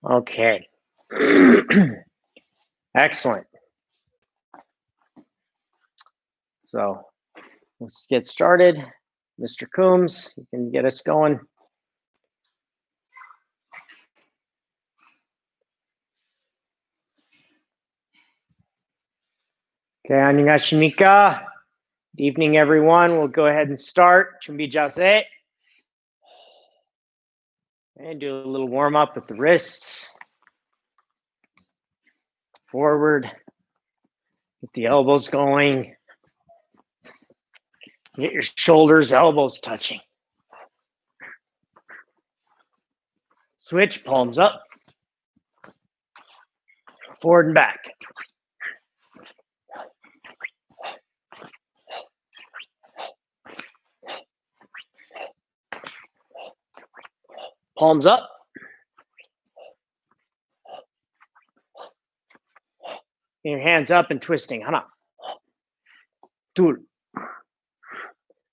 Okay. Excellent. So let's get started. Mr. Coombs, you can get us going. Okay, 안녕하십니까. Good evening, everyone. We'll go ahead and start. 준비 자세. And do a little warm up with the wrists. Forward. Get the elbows going. Get your shoulders, elbows touching. Switch, palms up. Forward and back. Palms up. Get your hands up and twisting. Hana. Tur.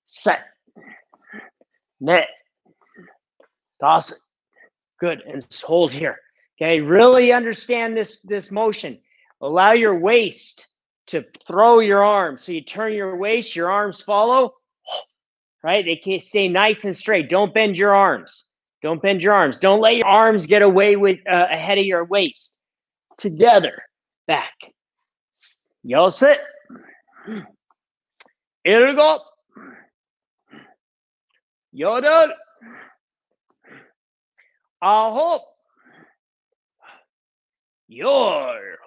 Set. Net. Toss it. Good. And hold here. Okay. Really understand this motion. Allow your waist to throw your arms. So you turn your waist, your arms follow. Right? They can't stay nice and straight. Don't bend your arms. Don't bend your arms. Don't let your arms get away with ahead of your waist. Together. Back. Yo sit. Irgo. Yodel. Aho. Yor.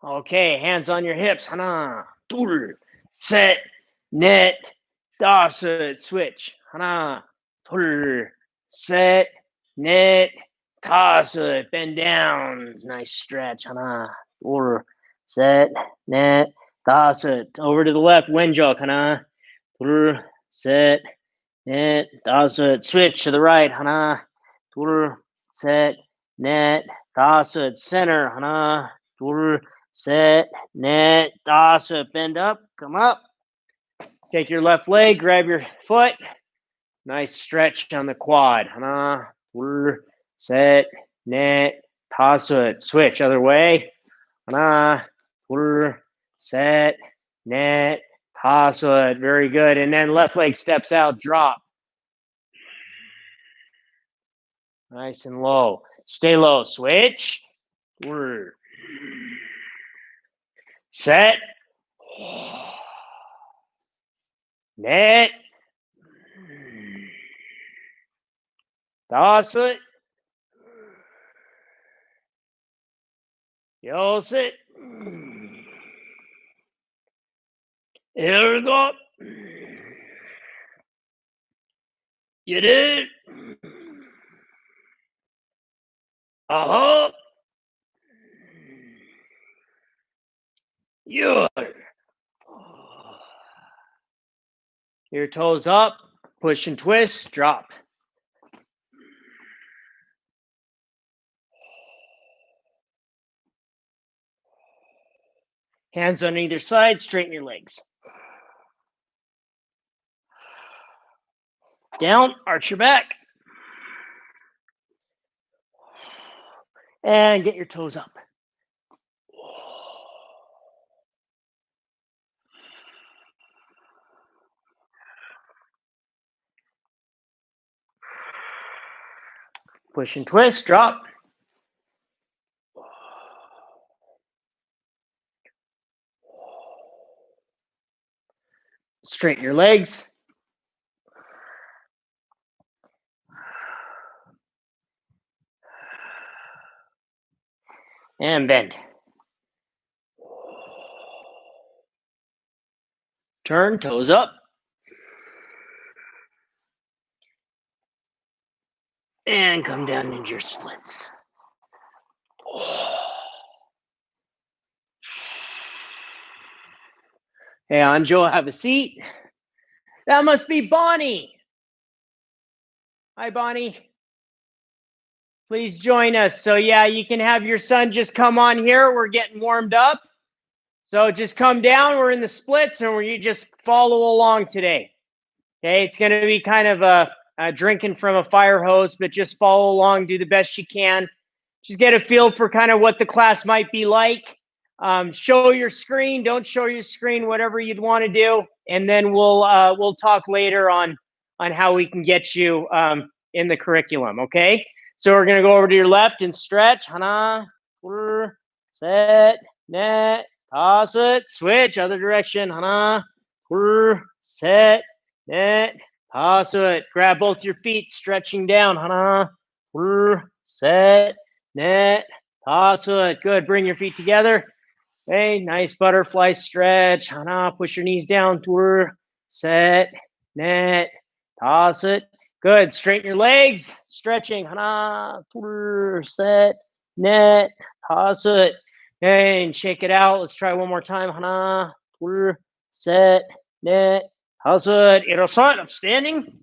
Okay, hands on your hips. Hana. Tur. Set. Net. Dasa. Switch. Hana. Tur. Set. Net. Toss. Bend down. Nice stretch. Hana. Tur. Set. Net. Toss. Over to the left. Wenjok. Hana. Tur. Set. Net. Toss. Switch to the right. Hana. Tur. Set. Net. Toss. Center. Hana. Tur. Set. Net. Toss. Bend up. Come up. Take your left leg. Grab your foot. Nice stretch on the quad. Hana. Tur. Set. Net. Toss. Switch. Other way. Hana. Tur. Set. Net. Toss. Very good. And then left leg steps out. Drop. Nice and low. Stay low. Switch. Tur. Set. Net. Toss it. Yo sit. Here we go. You did. Aha. You. Your toes up. Push and twist. Drop. Hands on either side. Straighten your legs. Down. Arch your back. And get your toes up. Push and twist. Drop. Straighten your legs. And bend. Turn, toes up. And come down into your splits. Hey, Anjo, have a seat. That must be Bonnie. Hi, Bonnie. Please join us. So yeah, you can have your son just come on here. We're getting warmed up. So just come down. We're in the splits and you just follow along today. Okay, it's going to be kind of a drinking from a fire hose, but just follow along, do the best you can. Just get a feel for kind of what the class might be like. Show your screen, don't show your screen, whatever you'd want to do, and then we'll talk later on how we can get you in the curriculum. Okay, so we're gonna go over to your left and stretch. Hana, set, net, toss it, switch, other direction. Hana, set, net, toss it. Grab both your feet, stretching down. Hana, set, net, toss it. Good. Bring your feet together. Okay, nice butterfly stretch. Hana, push your knees down. Set, net, toss it. Good. Straighten your legs. Stretching. Hana, set, net, toss it. Okay, and shake it out. Let's try one more time. Hana, set, net, toss it. Irasan, upstanding.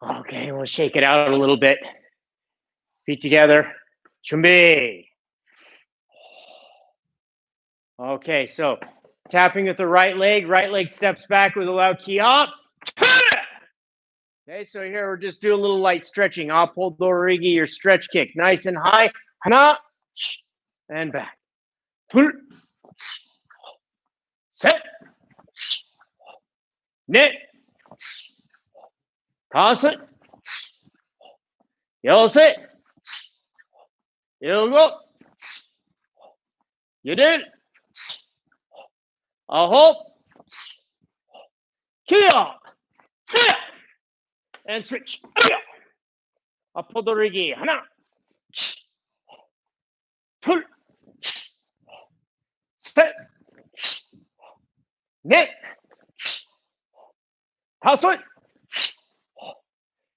Okay, we'll shake it out a little bit. Feet together. Chumbi. Okay, so tapping with the right leg steps back with a loud key up. Okay, so here we're just doing a little light stretching. Apo dorigi, your stretch kick. Nice and high. Hana, and back. Set. Net. Toss it. Yellow it. You'll go. You did. A hope. Kia. Kia. And switch. Apodorigi. Hana. Pull. Set. Net. Toss it.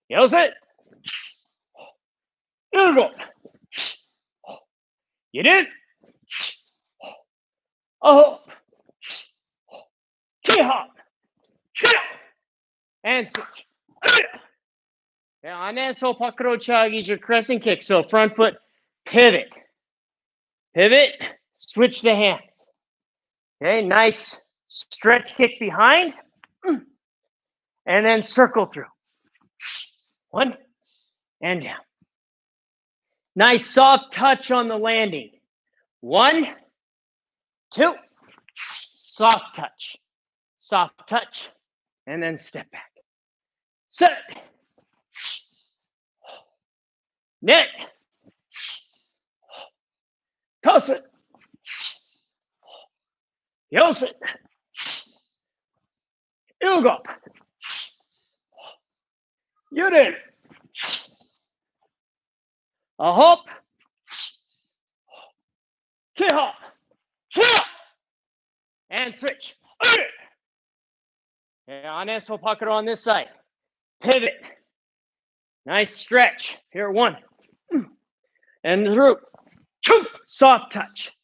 Yellow it. You'll go. You did. Oh, key hop, and switch. Now, aneso pakro chagi is your crescent kick. So front foot, pivot, switch the hands. Okay, nice stretch kick behind, and then circle through. One, and down. Nice soft touch on the landing. 1, 2, soft touch, and then step back. Set, net, toss it, yos it, ilgop, yudin, a hop, key hop, and switch. Aneso pakaro on this side. Pivot. Nice stretch. Here, 1. And through. Soft touch.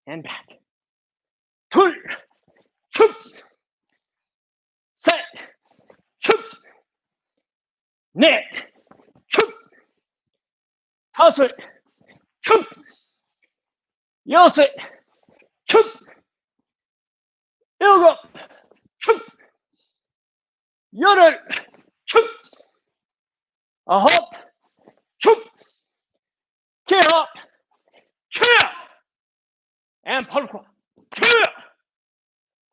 And back. Set. Net. Toss it. Yos it. Ilgo. Yoder. A hop. Key hop. And parkour.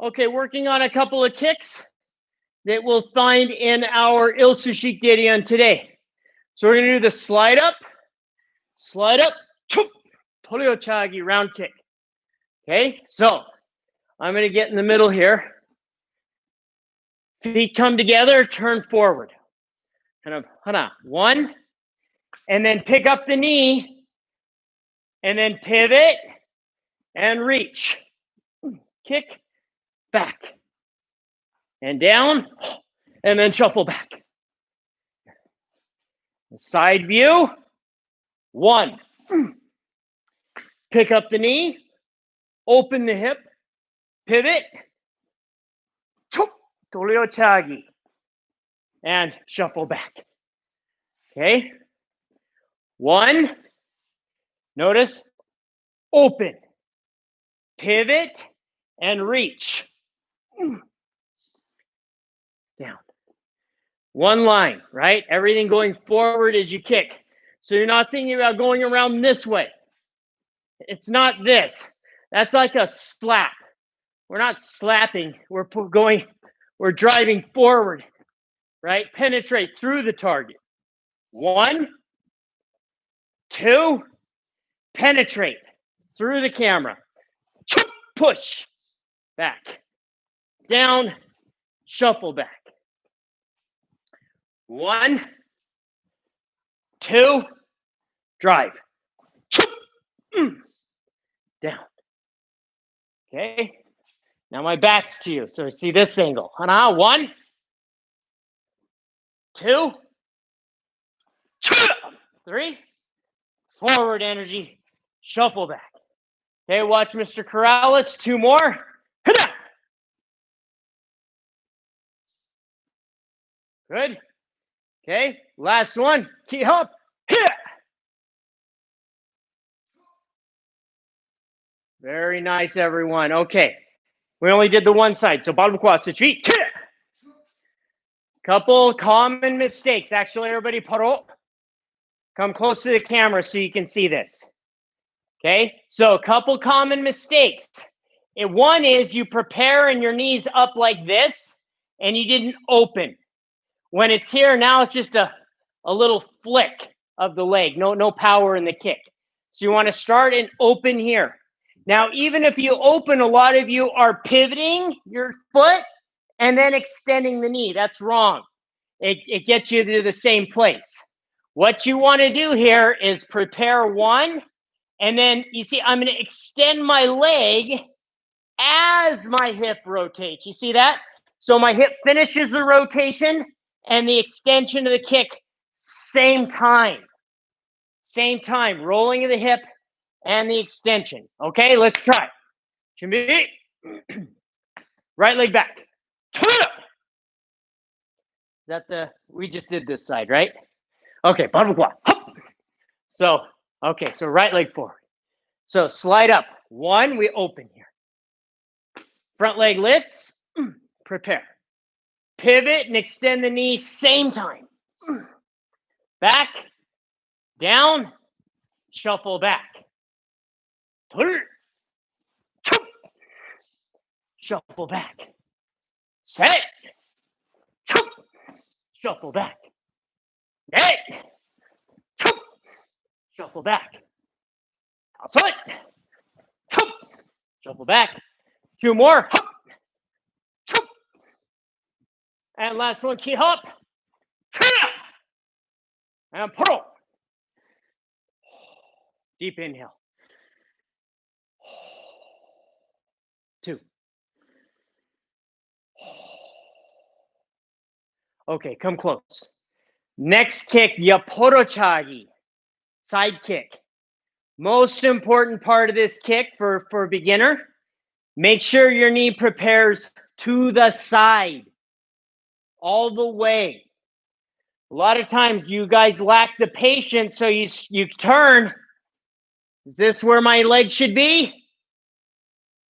Okay, working on a couple of kicks that we'll find in our Ilsushik Gedion today. So we're going to do the slide up, Torio Chagi round kick. Okay, so I'm going to get in the middle here. Feet come together, turn forward. Kind of, hana, 1, and then pick up the knee, and then pivot and reach. Kick, back, and down, and then shuffle back. Side view, 1. Pick up the knee, open the hip, pivot, Torio Chagi, and shuffle back. Okay, 1, notice, open, pivot, and reach. Down. One line, right? Everything going forward as you kick. So you're not thinking about going around this way. It's not this. That's like a slap. We're not slapping. We're driving forward, right? Penetrate through the target. 1, 2, penetrate through the camera. Push back. Down, shuffle back. 1, 2, drive. Down. Okay. Now my back's to you, so see this angle. 1, 2, 3. Forward energy. Shuffle back. Okay, watch Mr. Corrales. 2 more. Good. Okay, last one. Key up. Very nice, everyone. Okay, we only did the one side, so bottom quad, switch feet. Couple common mistakes. Actually, everybody paro. Come close to the camera so you can see this. Okay, so a couple common mistakes. One is you prepare and your knees up like this, and you didn't open. When it's here, now it's just a little flick of the leg. No power in the kick. So you want to start and open here. Now, even if you open, a lot of you are pivoting your foot and then extending the knee. That's wrong. It gets you to the same place. What you want to do here is prepare 1, and then you see I'm going to extend my leg as my hip rotates. You see that? So my hip finishes the rotation and the extension of the kick, same time. Same time, rolling of the hip and the extension. Okay, let's try. Right leg back. We just did this side, right? Okay, bottom quad. So right leg forward. So slide up. 1, we open here. Front leg lifts, prepare. Pivot and extend the knee, same time. Back, down, shuffle back. Shuffle back. Set. Shuffle back. Net. Shuffle back. Outside. Shuffle back. 2 more. And last one, key hop. And pull. Deep inhale. 2. Okay, come close. Next kick, yaporochagi. Side kick. Most important part of this kick for beginner, make sure your knee prepares to the side. All the way. A lot of times you guys lack the patience, so you turn. Is this where my leg should be?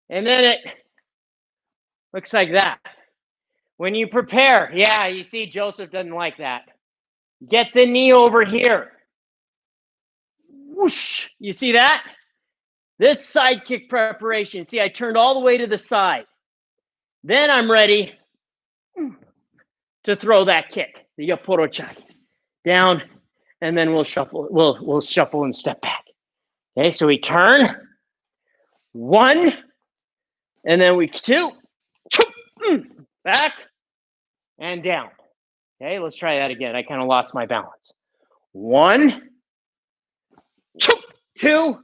And then it looks like that. When you prepare, yeah, you see Joseph doesn't like that. Get the knee over here. Whoosh, you see that? This side kick preparation. See, I turned all the way to the side. Then I'm ready to throw that kick, the yaporochagi, down, and then we'll shuffle. We'll shuffle and step back. Okay, so we turn. 1, and then we 2, back, and down. Okay, let's try that again. I kind of lost my balance. 1, 2,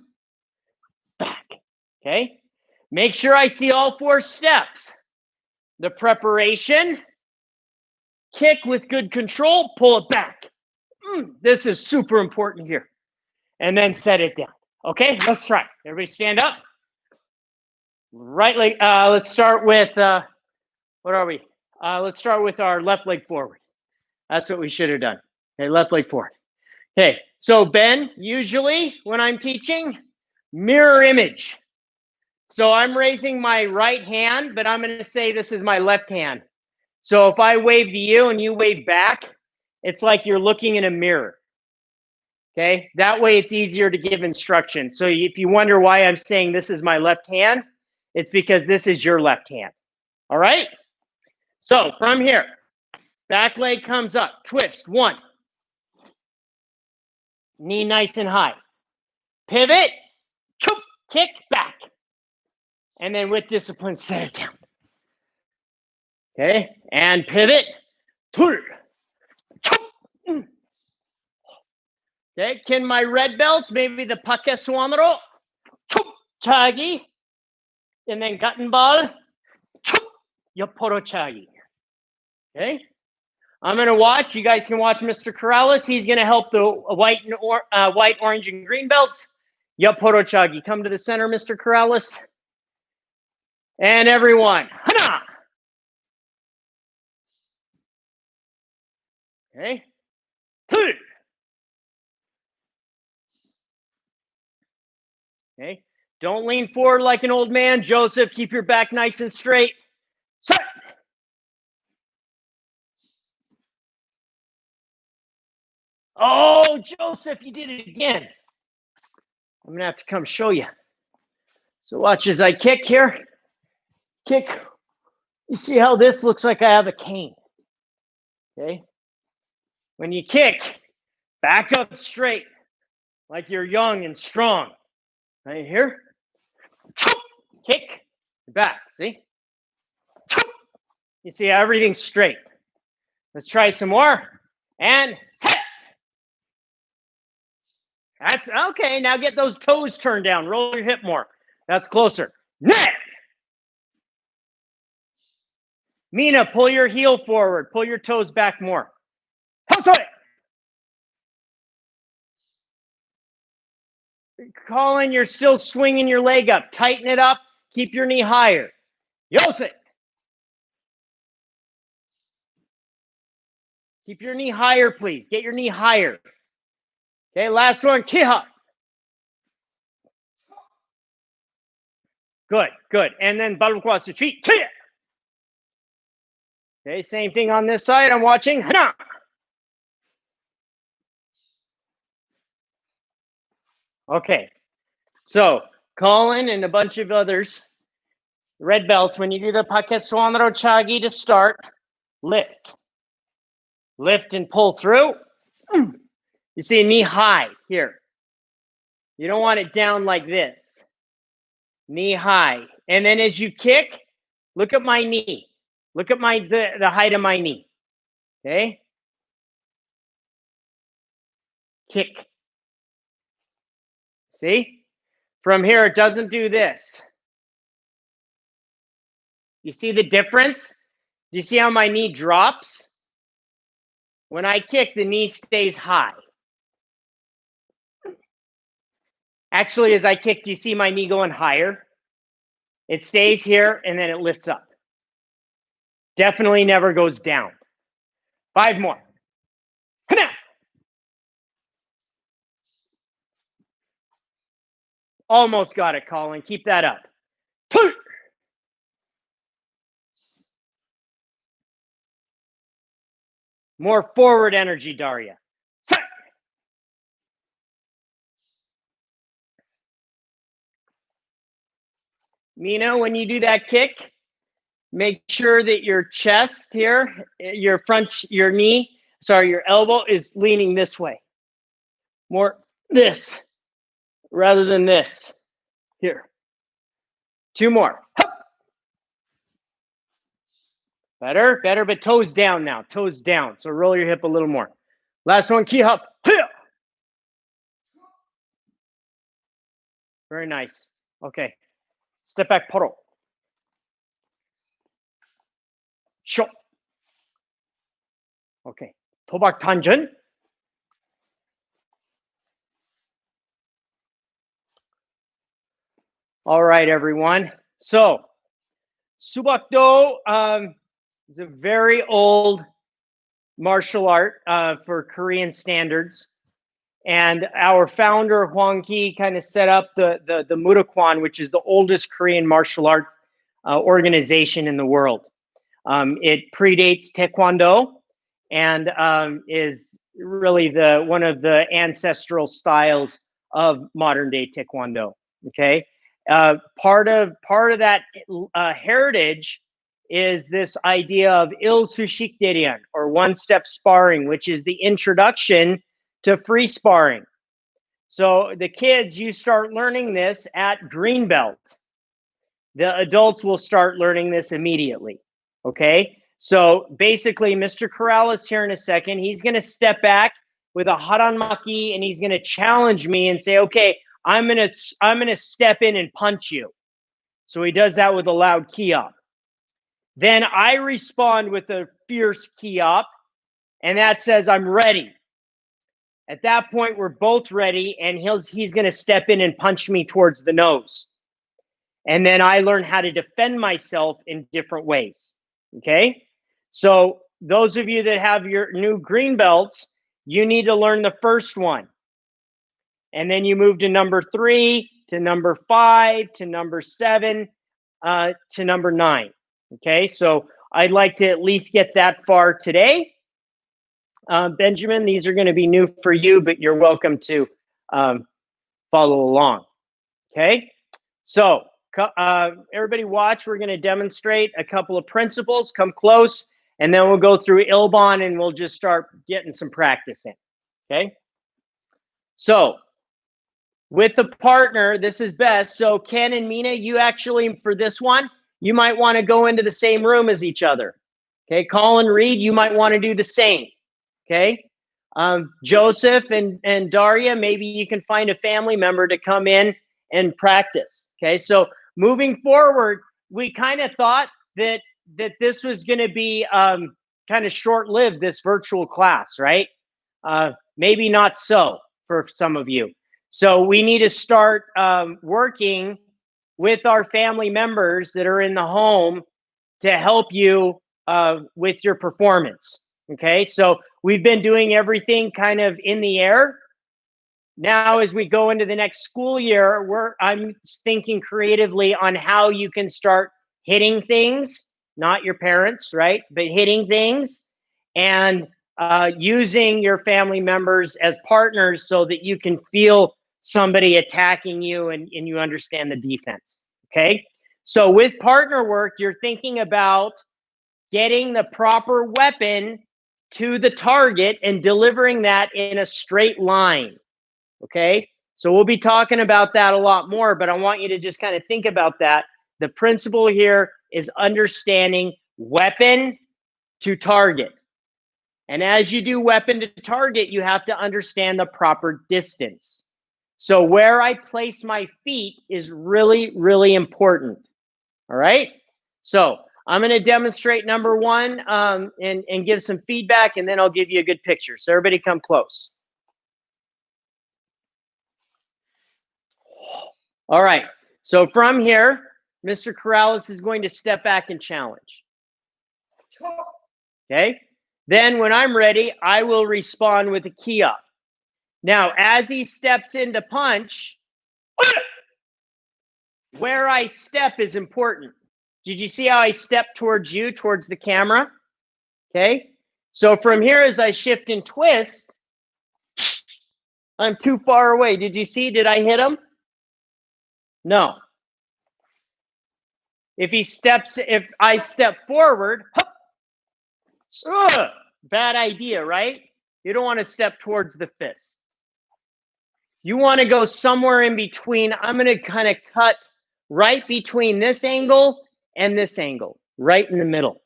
back. Okay, make sure I see all 4 steps. The preparation, kick with good control, pull it back. This is super important here. And then set it down. Okay, let's try. Everybody stand up. Right leg, let's start with, what are we? Let's start with our left leg forward. That's what we should have done. Okay, left leg forward. Okay, so Ben, usually when I'm teaching, mirror image. So I'm raising my right hand, but I'm going to say this is my left hand. So if I wave to you and you wave back, it's like you're looking in a mirror. Okay, that way it's easier to give instruction. So if you wonder why I'm saying this is my left hand, it's because this is your left hand. All right? So from here, back leg comes up, twist, 1. Knee nice and high. Pivot, choop, kick, back. And then with discipline, set it down. Okay, and pivot, tur, choop. Okay, can my red belts, maybe the pake suamaro, choop, chagi, and then gutton ball, choop, yaporo chagi. Okay, I'm going to watch. You guys can watch Mr. Corrales. He's going to help the white, orange, and green belts. Yaporo chagi. Come to the center, Mr. Corrales. And everyone, hana. Okay. Okay. Don't lean forward like an old man. Joseph, keep your back nice and straight. Set. Oh, Joseph, you did it again. I'm going to have to come show you. So watch as I kick here. Kick. You see how this looks like I have a cane. Okay. When you kick, back up straight like you're young and strong. Right here. Kick. Back. See? You see everything's straight. Let's try some more. And set. That's okay. Now get those toes turned down. Roll your hip more. That's closer. Net. Mina, pull your heel forward. Pull your toes back more. Colin, you're still swinging your leg up. Tighten it up. Keep your knee higher. Yose. Keep your knee higher, please. Get your knee higher. Okay, last one. Kiha. Good, good. And then Balukwa Suchi. Okay, same thing on this side. I'm watching. Hana. Okay, so Colin and a bunch of others, red belts, when you do the Pakeswanro Chagi to start, lift. Lift and pull through. You see knee high here. You don't want it down like this. Knee high. And then as you kick, look at my knee. Look at the height of my knee. Okay? Kick. See? From here, it doesn't do this. You see the difference? You see how my knee drops? When I kick, the knee stays high. Actually, as I kick, do you see my knee going higher? It stays here, and then it lifts up. Definitely never goes down. 5 more. Almost got it, Colin. Keep that up. More forward energy, Daria. Mina, when you do that kick, make sure that your chest here, your elbow is leaning this way. More this rather than this. Here. 2 more. Better, but toes down now. Toes down. So roll your hip a little more. Last one, key hop. Very nice. Okay. Step back, poro. Sho. Okay. Tobak tangen. All right, everyone. So, Subakdo is a very old martial art for Korean standards. And our founder, Hwang Ki, kind of set up the Murokwan, which is the oldest Korean martial art organization in the world. It predates Taekwondo and is really one of the ancestral styles of modern day Taekwondo. Okay, part of that heritage is this idea of il sushikderian, or one-step sparring, which is the introduction to free sparring. So the kids, you start learning this at green belt. The adults will start learning this immediately. Okay, so basically, Mr. Corral is here in a second. He's going to step back with a haranmaki, and he's going to challenge me and say, "Okay, I'm going to step in and punch you." So he does that with a loud kiap. Then I respond with a fierce kiap, and that says I'm ready. At that point, we're both ready, and he's going to step in and punch me towards the nose. And then I learn how to defend myself in different ways. Okay, so those of you that have your new green belts, you need to learn the first one. And then you move to number 3, to number 5, to number 7, to number 9. Okay, so I'd like to at least get that far today. Benjamin, these are going to be new for you, but you're welcome to follow along. Okay, so everybody watch. We're going to demonstrate a couple of principles. Come close, and then we'll go through Ilban, and we'll just start getting some practice in. Okay, so with the partner, this is best. So Ken and Mina, you actually, for this one, you might want to go into the same room as each other. Okay, Colin Reed, you might want to do the same. Okay, Joseph and Daria, maybe you can find a family member to come in and practice. Okay, so moving forward, we kind of thought that this was going to be kind of short-lived, this virtual class, right? Maybe not so for some of you. So we need to start working with our family members that are in the home to help you with your performance. Okay, so we've been doing everything kind of in the air. Now, as we go into the next school year, I'm thinking creatively on how you can start hitting things, not your parents, right? But hitting things and using your family members as partners so that you can feel somebody attacking you and you understand the defense. Okay, so with partner work, you're thinking about getting the proper weapon to the target and delivering that in a straight line. Okay, so we'll be talking about that a lot more, but I want you to just kind of think about that. The principle here is understanding weapon to target. And as you do weapon to target, you have to understand the proper distance. So where I place my feet is really, really important. All right, so I'm going to demonstrate number 1 and give some feedback, and then I'll give you a good picture. So everybody come close. All right, so from here, Mr. Corrales is going to step back and challenge. Okay, then when I'm ready, I will respond with a key up. Now, as he steps in to punch, where I step is important. Did you see how I step towards you, towards the camera? Okay, so from here, as I shift and twist, I'm too far away. Did you see? Did I hit him? No. If I step forward, bad idea, right? You don't want to step towards the fist. You want to go somewhere in between. I'm going to kind of cut right between this angle and this angle, right in the middle.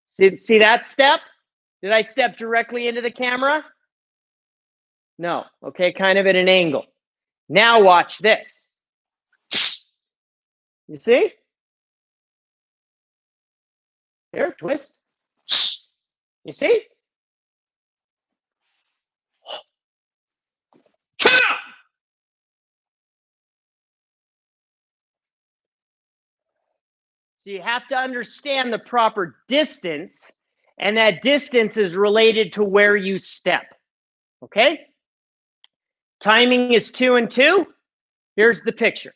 See that step? Did I step directly into the camera? No. Okay, kind of at an angle. Now watch this. You see? Here, twist. You see? So you have to understand the proper distance, and that distance is related to where you step. Okay? Timing is 2 and 2. Here's the picture.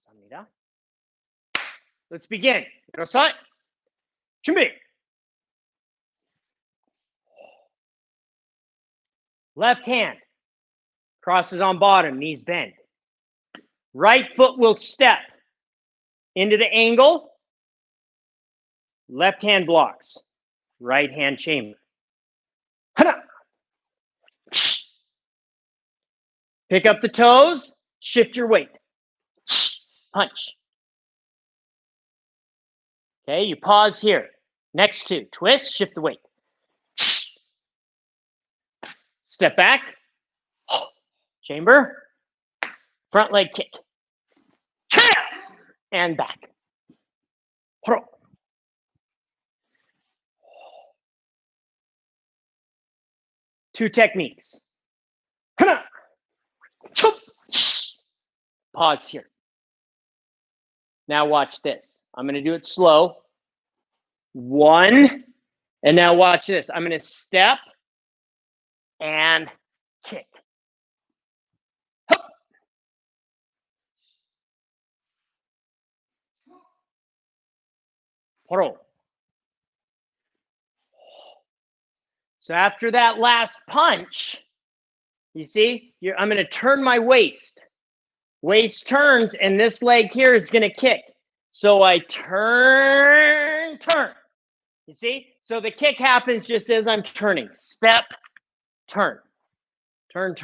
감사합니다. Let's begin. 일어서. 준비. Left hand crosses on bottom, knees bend. Right foot will step into the angle. Left hand blocks. Right hand chamber. Pick up the toes. Shift your weight. Punch. Okay, you pause here. Next two. Twist. Shift the weight. Step back. Chamber. Front leg kick. And back. Two techniques. Pause here. Now watch this. I'm going to do it slow. One. And now watch this. I'm going to step and kick. So after that last punch, you see, I'm going to turn my waist. Waist turns, and this leg here is going to kick. So I turn. You see? So the kick happens just as I'm turning. Step, turn. Turn.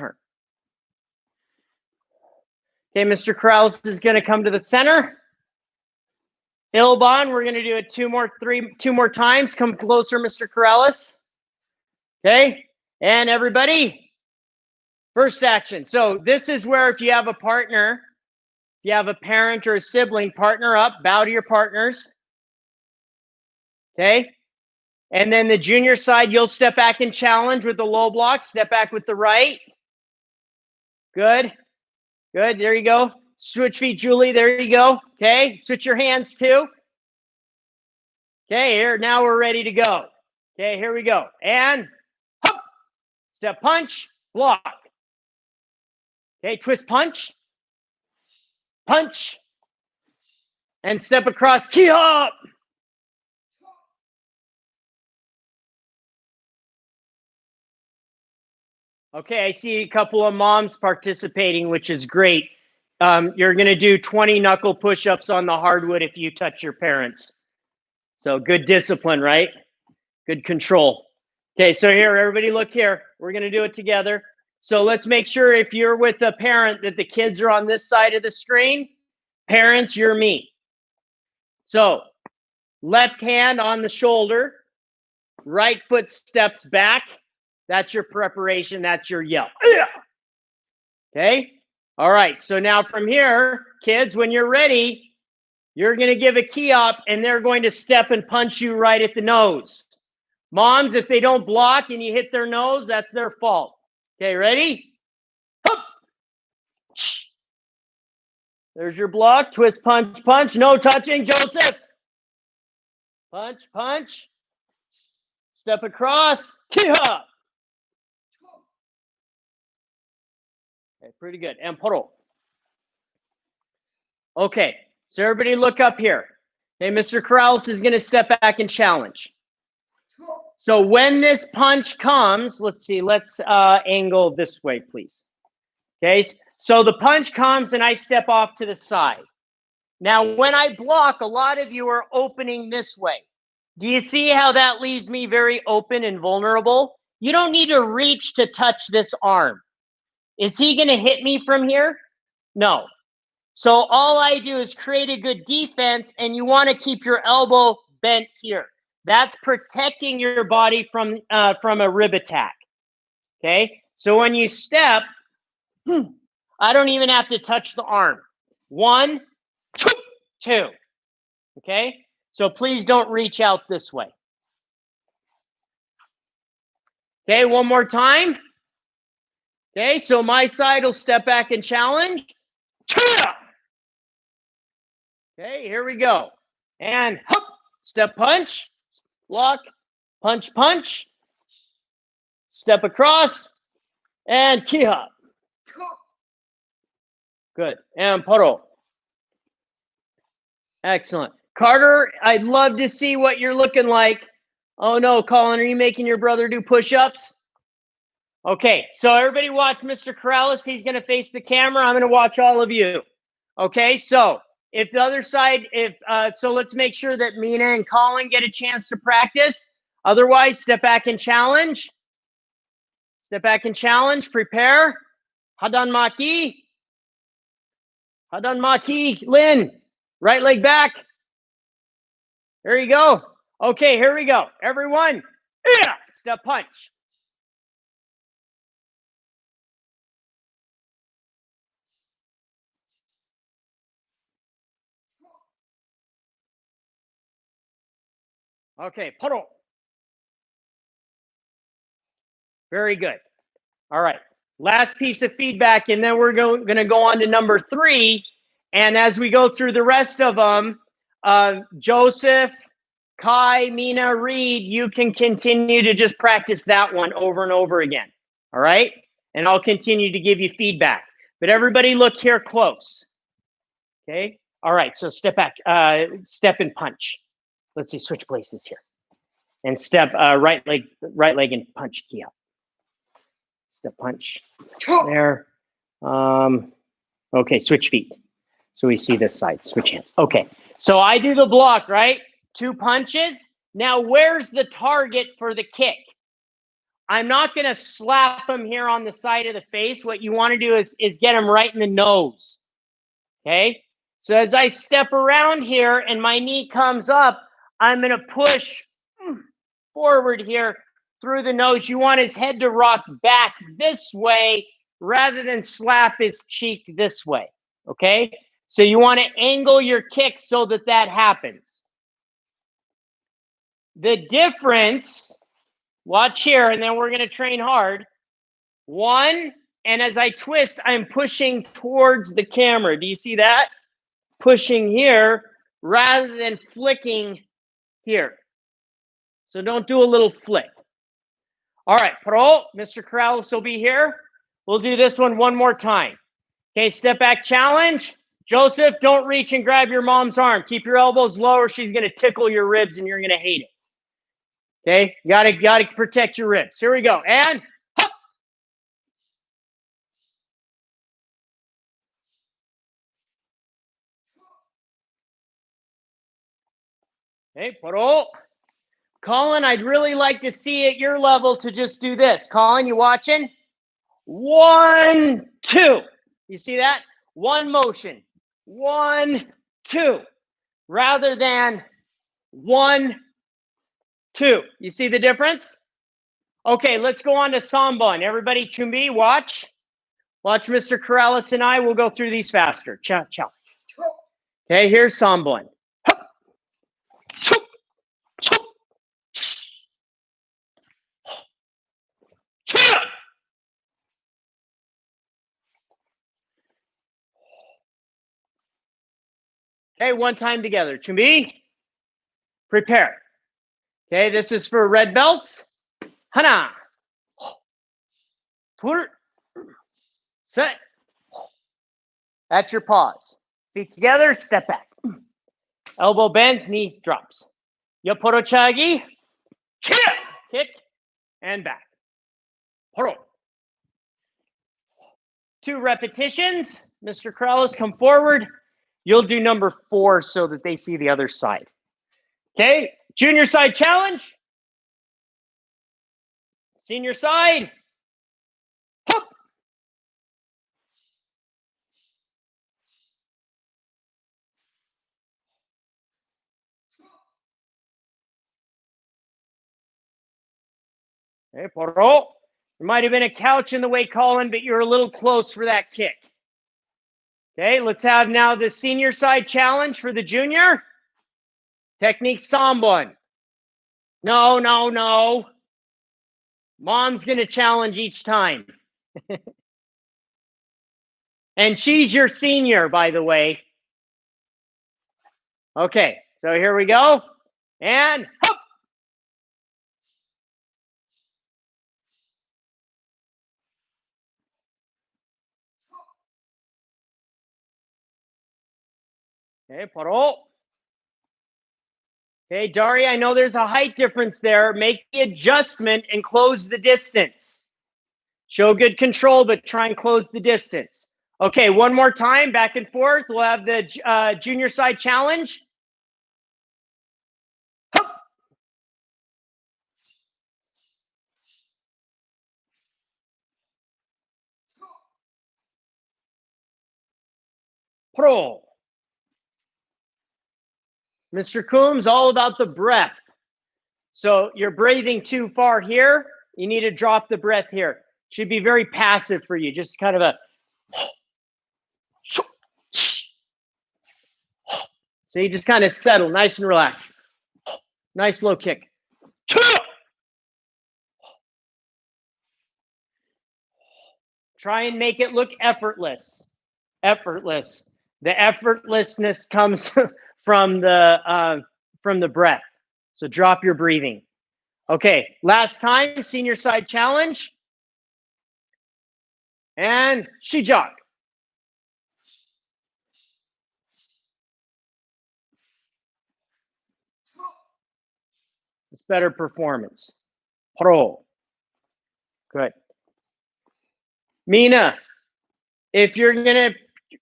Okay, Mr. Corrales is going to come to the center. Ilbon, we're going to do it two more times. Come closer, Mr. Corrales. Okay, and everybody, first action. So this is where if you have a partner, if you have a parent or a sibling, partner up, bow to your partners. Okay, and then the junior side, you'll step back and challenge with the low block. Step back with the right. Good. There you go. Switch feet, Julie. There you go. Okay, switch your hands too. Okay, here, now we're ready to go. Okay, here we go. And hop, step punch, block. Okay, twist punch, and step across, key up. Okay, I see a couple of moms participating, which is great. You're going to do 20 knuckle push-ups on the hardwood if you touch your parents. So good discipline, right? Good control. Okay, so here, everybody look here. We're going to do it together. So let's make sure if you're with a parent that the kids are on this side of the screen. Parents, you're me. So left hand on the shoulder. Right foot steps back. That's your preparation. That's your yell. Okay? All right. So now from here, kids, when you're ready, you're going to give a key up, and they're going to step and punch you right at the nose. Moms, if they don't block and you hit their nose, that's their fault. Okay, ready? Hup. There's your block. Twist, punch. No touching, Joseph. Punch. Step across. Key up. Okay, pretty good. And poro. Okay, so everybody look up here. Okay, Mr. Corrales is going to step back and challenge. So when this punch comes, let's see, let's angle this way, please. Okay, so the punch comes and I step off to the side. Now, when I block, a lot of you are opening this way. Do you see how that leaves me very open and vulnerable? You don't need to reach to touch this arm. Is he going to hit me from here? No. So all I do is create a good defense, and you want to keep your elbow bent here. That's protecting your body from a rib attack. Okay? So when you step, I don't even have to touch the arm. 1, 2. Okay? So please don't reach out this way. Okay, one more time. Okay, so my side will step back and challenge. Okay, here we go. And hop, step punch, block, punch, step across, and key hop. Good. And poro. Excellent. Carter, I'd love to see what you're looking like. Oh no, Colin, are you making your brother do push-ups? Okay, so everybody watch Mr. Corrales. He's going to face the camera. I'm going to watch all of you. Okay, so if the other side, so let's make sure that Mina and Colin get a chance to practice. Otherwise, step back and challenge. Step back and challenge. Prepare. Hadan Maki. Hadan Maki. Lynn. Right leg back. There you go. Okay, here we go. Everyone. Yeah. Step punch. Okay, paro. Very good. All right. Last piece of feedback, and then we're going to go on to number 3. And as we go through the rest of them, Joseph, Kai, Mina, Reed, you can continue to just practice that one over and over again. All right? And I'll continue to give you feedback. But everybody look here close. Okay? All right, so step back, step and punch. Let's see, switch places here. And step right leg and punch key up. Step punch. There. Okay, switch feet. So we see this side, switch hands. Okay, so I do the block, right? 2 punches. Now, where's the target for the kick? I'm not going to slap him here on the side of the face. What you want to do is get him right in the nose. Okay? So as I step around here and my knee comes up, I'm going to push forward here through the nose. You want his head to rock back this way rather than slap his cheek this way. Okay? So you want to angle your kick so that happens. The difference, watch here, and then we're going to train hard. 1, and as I twist, I'm pushing towards the camera. Do you see that? Pushing here rather than flicking here. So don't do a little flick. All right, Pro, Mr. Corrales will be here. We'll do this one more time. Okay, step back challenge. Joseph, don't reach and grab your mom's arm. Keep your elbows low or she's going to tickle your ribs and you're going to hate it. Okay, you gotta protect your ribs. Here we go. And hop. Okay, Pro. Colin, I'd really like to see at your level to just do this. Colin, you watching? 1, 2. You see that? 1 motion. 1, 2. Rather than 1, 2. You see the difference? Okay, let's go on to Sambon. Everybody, Chumbi, watch. Watch Mr. Corrales and I will go through these faster. Challenge. Okay, here's Sambon. Okay, one time together. Chumbi, prepare. Okay, this is for red belts. Hana. Tur. Set. At your pause. Feet together, step back. Elbow bends, knees drops. Yaporochagi. Kick and back. Poro. 2 repetitions. Mr. Corrales, come forward. You'll do number 4 so that they see the other side. Okay, junior side challenge. Senior side. Hop. Okay, Poro. There might have been a couch in the way, Colin, but you're a little close for that kick. Okay, let's have now the senior side challenge for the junior. Technique Sambon. No. Mom's going to challenge each time. And she's your senior, by the way. Okay, so here we go. And hop. Okay, Poro. Okay, Daria, I know there's a height difference there. Make the adjustment and close the distance. Show good control, but try and close the distance. Okay, one more time, back and forth. We'll have the junior side challenge. Hup. Pro. Mr. Coombs, all about the breath. So you're breathing too far here. You need to drop the breath here. Should be very passive for you. Just kind of a. So you just kind of settle, nice and relaxed. Nice low kick. Try and make it look effortless. Effortless. The effortlessness comes from the breath. So drop your breathing. Okay, last time, senior side challenge. And Shijak. It's better performance. Pro. Good. Mina, if you're going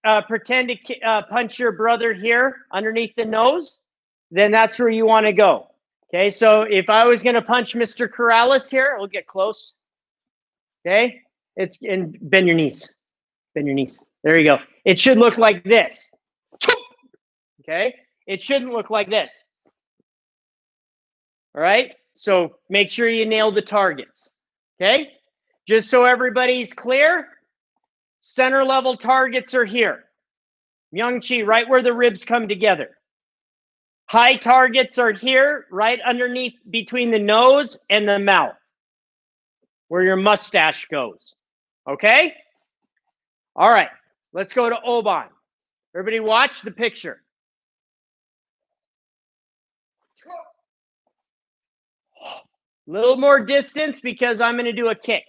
to pretend to punch your brother here underneath the nose, then that's where you want to go. Okay, so if I was going to punch Mr. Corrales here, we'll get close. Okay, and bend your knees. Bend your knees. There you go. It should look like this. Okay, it shouldn't look like this. All right, so make sure you nail the targets. Okay, just so everybody's clear, center level targets are here. Myung-chi, right where the ribs come together. High targets are here, right underneath between the nose and the mouth, where your mustache goes. Okay? All right, let's go to Oban. Everybody watch the picture. A little more distance because I'm going to do a kick.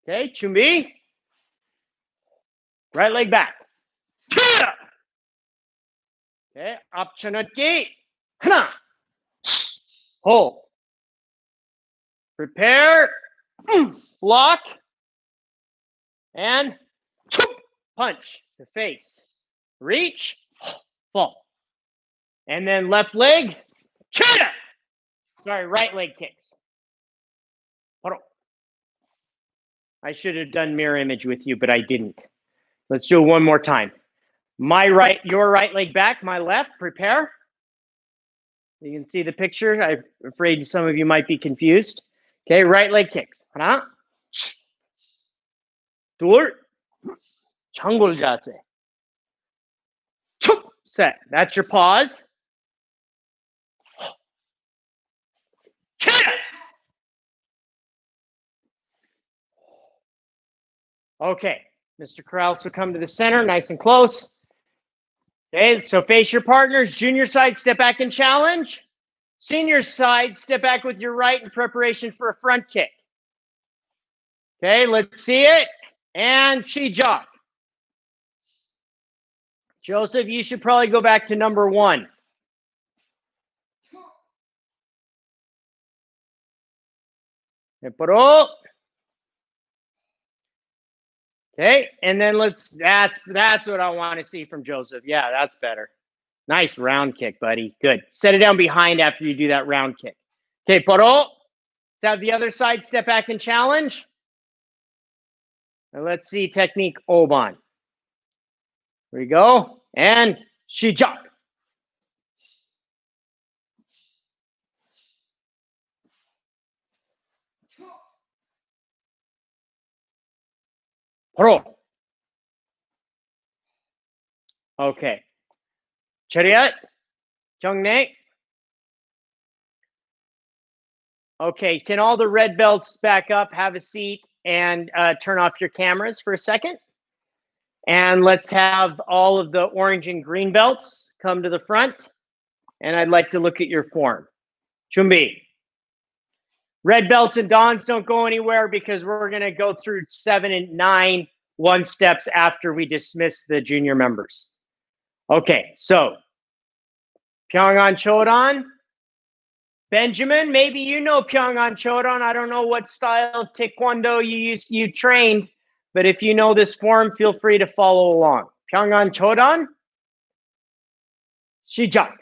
Okay, Chumbi. Right leg back. Okay, up Chanutki. Hold. Prepare. Block. And punch the face. Reach. Fall. And then left leg. Sorry, right leg kicks. I should have done mirror image with you, but I didn't. Let's do it one more time. Your right leg back, my left, prepare. You can see the picture. I'm afraid some of you might be confused. Okay, right leg kicks. 둘, 장골 자세. Set. That's your pause. Okay, Mr. Corrales will come to the center, nice and close. Okay, so face your partners. Junior side, step back and challenge. Senior side, step back with your right in preparation for a front kick. Okay, let's see it. And Shijak. Joseph, you should probably go back to number 1. Okay, and then that's what I want to see from Joseph. Yeah, that's better. Nice round kick, buddy. Good. Set it down behind after you do that round kick. Okay, poro. Let's have the other side step back and challenge. And let's see technique Oban. Here we go. And Shijak. Poro. Okay. Chariot. Kyungne. Okay, can all the red belts back up, have a seat, and turn off your cameras for a second? And let's have all of the orange and green belts come to the front. And I'd like to look at your form. Chumbi. Red belts and dons, don't go anywhere because we're going to go through 7 and 9 one steps after we dismiss the junior members. Okay, so Pyongan Chodan. Benjamin, maybe you know Pyongan Chodan. I don't know what style of Taekwondo you trained, but if you know this form, feel free to follow along. Pyongan Chodan. 시작.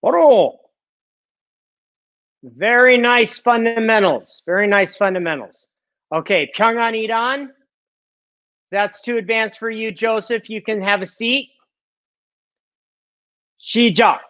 바로. Very nice fundamentals. Very nice fundamentals. Okay, Pyongan Idan. That's too advanced for you, Joseph. You can have a seat. 시작.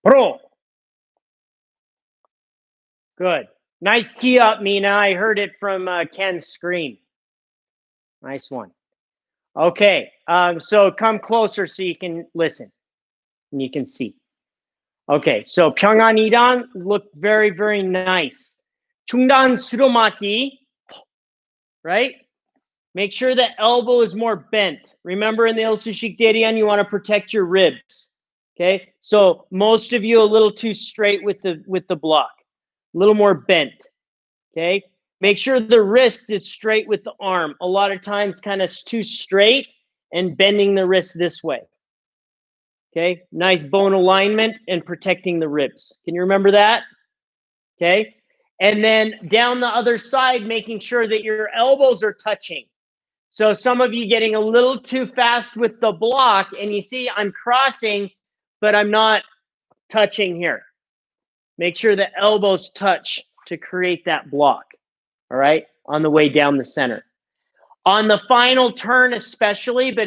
Pro. Good. Nice key up, Mina. I heard it from Ken's screen. Nice one. Okay, so come closer so you can listen and you can see. Okay, so Pyongan Idan look very, very nice. Chungdan Suromaki, right? Make sure the elbow is more bent. Remember in the Ilsushik Derian, you want to protect your ribs. Okay, so most of you a little too straight with the block, a little more bent. Okay, make sure the wrist is straight with the arm. A lot of times, kind of too straight and bending the wrist this way. Okay, nice bone alignment and protecting the ribs. Can you remember that? Okay, and then down the other side, making sure that your elbows are touching. So some of you getting a little too fast with the block, and you see I'm crossing, but I'm not touching here. Make sure the elbows touch to create that block, all right, on the way down the center. On the final turn especially, but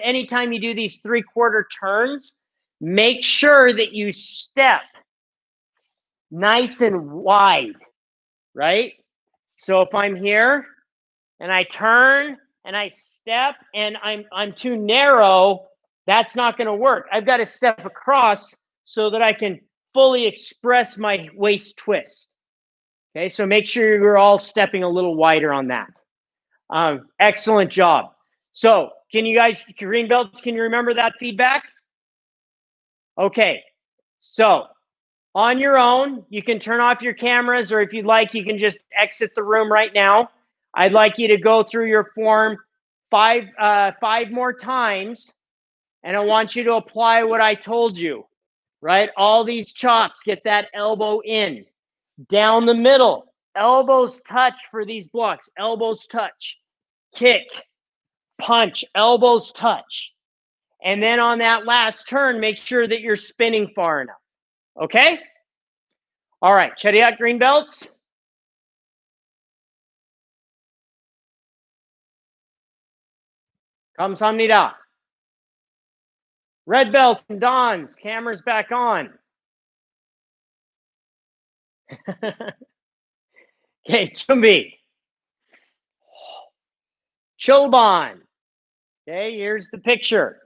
anytime you do these 3/4 turns, make sure that you step nice and wide, right? So if I'm here and I turn and I step and I'm too narrow, that's not going to work. I've got to step across so that I can fully express my waist twist. Okay, so make sure you're all stepping a little wider on that. Excellent job. So can you guys, green belts, can you remember that feedback? Okay, so on your own, you can turn off your cameras, or if you'd like, you can just exit the room right now. I'd like you to go through your form five more times, and I want you to apply what I told you, right? All these chops, get that elbow in, down the middle, elbows touch for these blocks, elbows touch, kick, punch, elbows touch. And then on that last turn, make sure that you're spinning far enough, okay? All right, Chariot green belts. 감사합니다. Red belts and dons, cameras back on. Okay, Chumbi. Choban. Okay, here's the picture.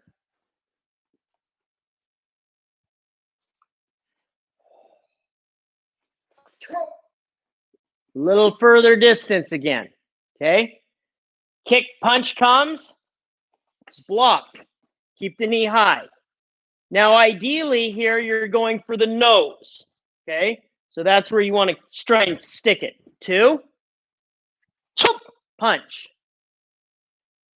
A little further distance again. Okay. Kick, punch comes. It's blocked. Keep the knee high. Now, ideally here, you're going for the nose. Okay. So that's where you want to try and stick it. 2. Punch.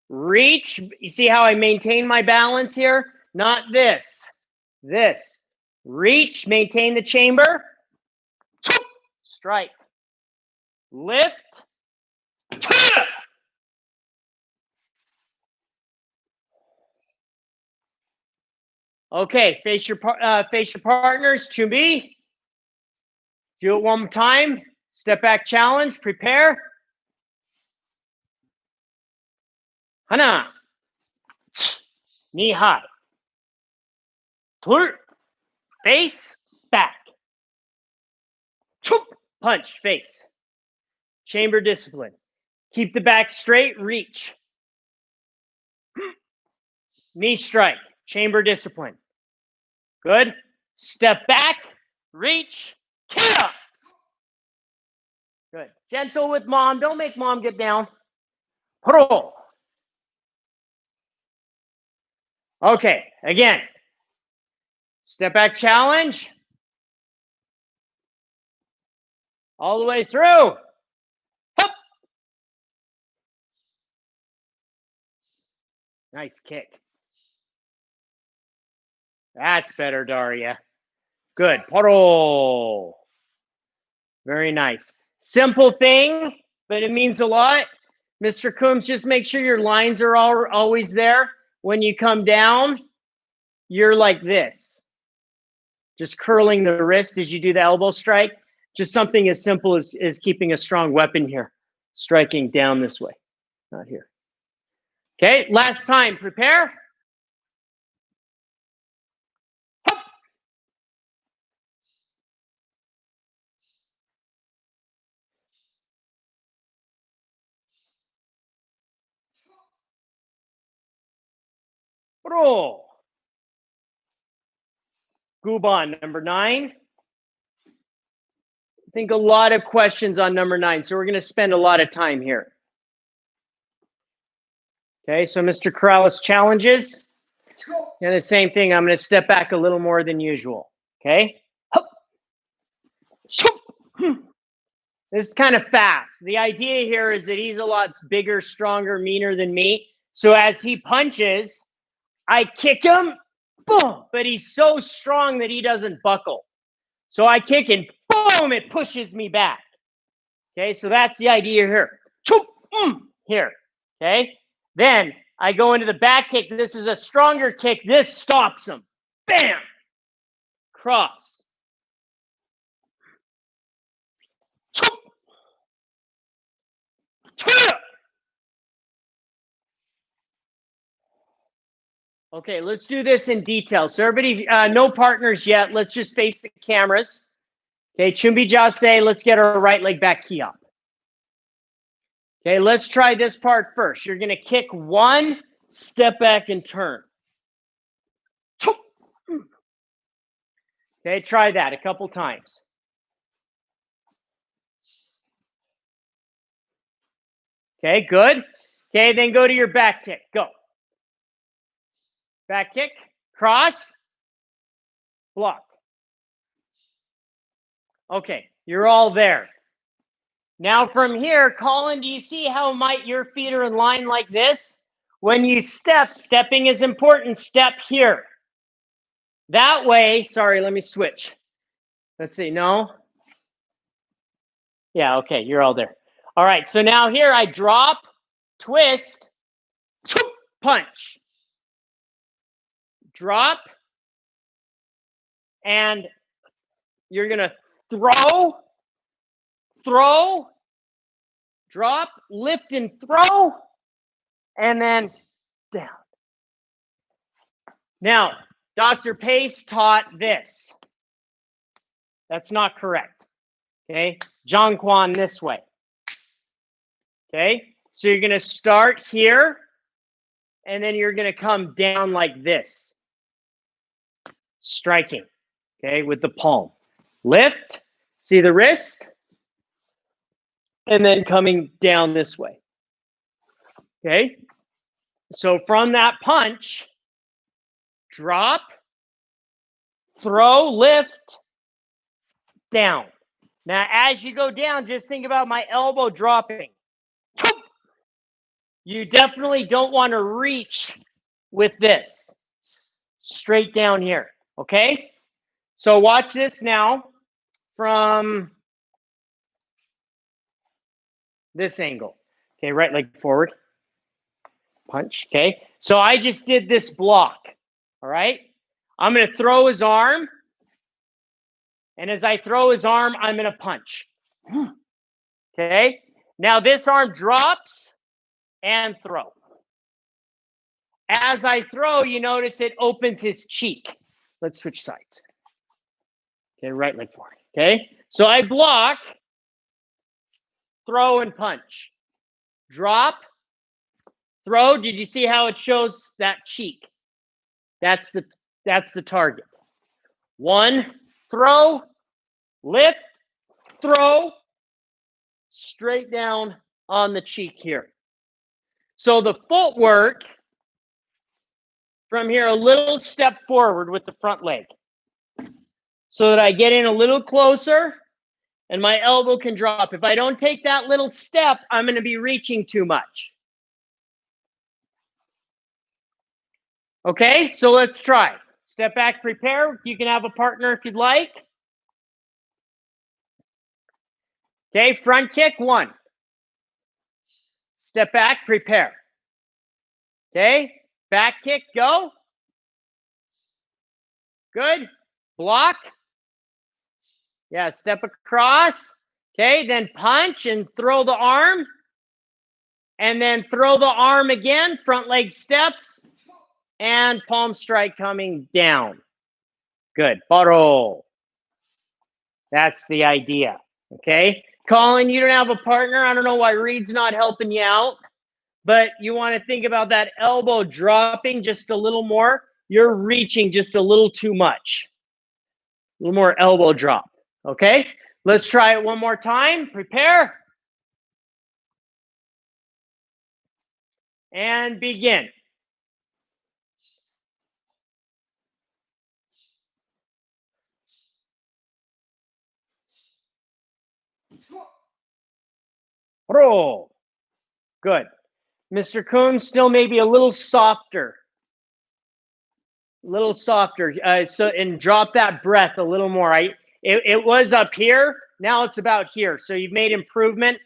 Reach. You see how I maintain my balance here? Not this. This. Reach. Maintain the chamber. Strike. Lift. Okay, face your partners. Chumbi. Do it one more time. Step back challenge. Prepare. Hana. Knee high. Tur. Face. Back. Punch. Face. Chamber discipline. Keep the back straight. Reach. Knee strike. Chamber discipline. Good. Step back. Reach. Kill. Good. Gentle with mom. Don't make mom get down. Pro. Okay. Again. Step back challenge. All the way through. Hup. Nice kick. That's better, Daria. Good. Poro. Very nice. Simple thing, but it means a lot. Mr. Coombs, just make sure your lines are always there. When you come down, you're like this. Just curling the wrist as you do the elbow strike. Just something as simple as keeping a strong weapon here. Striking down this way, not here. Okay, last time. Prepare. Pro. Guban, number 9. I think a lot of questions on number 9, so we're going to spend a lot of time here. Okay, so Mr. Corrales challenges. And the same thing, I'm going to step back a little more than usual. Okay? This is kind of fast. The idea here is that he's a lot bigger, stronger, meaner than me. So as he punches, I kick him, boom, but he's so strong that he doesn't buckle. So I kick and boom, it pushes me back. Okay, so that's the idea here. Here, okay? Then I go into the back kick. This is a stronger kick. This stops him. Bam! Cross. Okay, let's do this in detail. So everybody, no partners yet. Let's just face the cameras. Okay, Chumbi Jase, let's get our right leg back key up. Okay, let's try this part first. You're going to kick 1, step back and turn. Okay, try that a couple times. Okay, good. Okay, then go to your back kick. Go. Back kick, cross, block. Okay, you're all there. Now from here, Colin, do you see how your feet are in line like this? When you step, stepping is important. Step here. That way, sorry, let me switch. Let's see, no? Yeah, okay, you're all there. All right, so now here I drop, twist, punch. Drop, and you're going to throw, drop, lift and throw, and then down. Now, Dr. Pace taught this. That's not correct. Okay, John Kwan this way. Okay, so you're going to start here, and then you're going to come down like this, striking, okay, with the palm. Lift, see the wrist, and then coming down this way. Okay, so from that punch, drop, throw, lift, down. Now, as you go down, just think about my elbow dropping. You definitely don't want to reach with this. Straight down here, okay? So watch this now from this angle. Okay, right leg forward. Punch, okay? So I just did this block, all right? I'm going to throw his arm. And as I throw his arm, I'm going to punch. Okay? Now this arm drops and throw. As I throw, you notice it opens his cheek. Let's switch sides. Okay, right leg forward. Okay? So I block, throw, and punch. Drop, throw. Did you see how it shows that cheek? That's the target. One, throw, lift, throw, straight down on the cheek here. So the footwork from here, a little step forward with the front leg so that I get in a little closer and my elbow can drop. If I don't take that little step, I'm going to be reaching too much. Okay, so let's try. Step back, prepare. You can have a partner if you'd like. Okay, front kick, one. Step back, prepare. Okay, back kick, go. Good. Block. Yeah, step across. Okay, then punch and throw the arm. And then throw the arm again, front leg steps. And palm strike coming down. Good. Paro. That's the idea. Okay. Colin, you don't have a partner. I don't know why Reed's not helping you out. But you want to think about that elbow dropping just a little more. You're reaching just a little too much. A little more elbow drop. Okay. Let's try it one more time. Prepare. And begin. Roll. Good. Mr. Coon, still maybe a little softer. A little softer. And drop that breath a little more. It was up here. Now it's about here. So you've made improvement.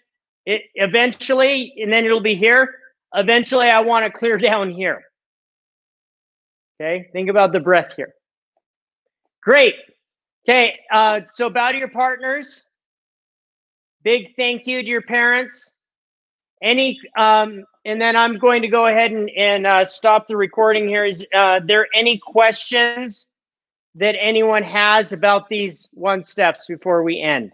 It eventually, and then it'll be here. Eventually, I want to clear down here. Okay. Think about the breath here. Great. Okay. So bow to your partners. Big thank you to your parents. And then I'm going to go ahead and stop the recording here. Is there any questions that anyone has about these 1 steps before we end?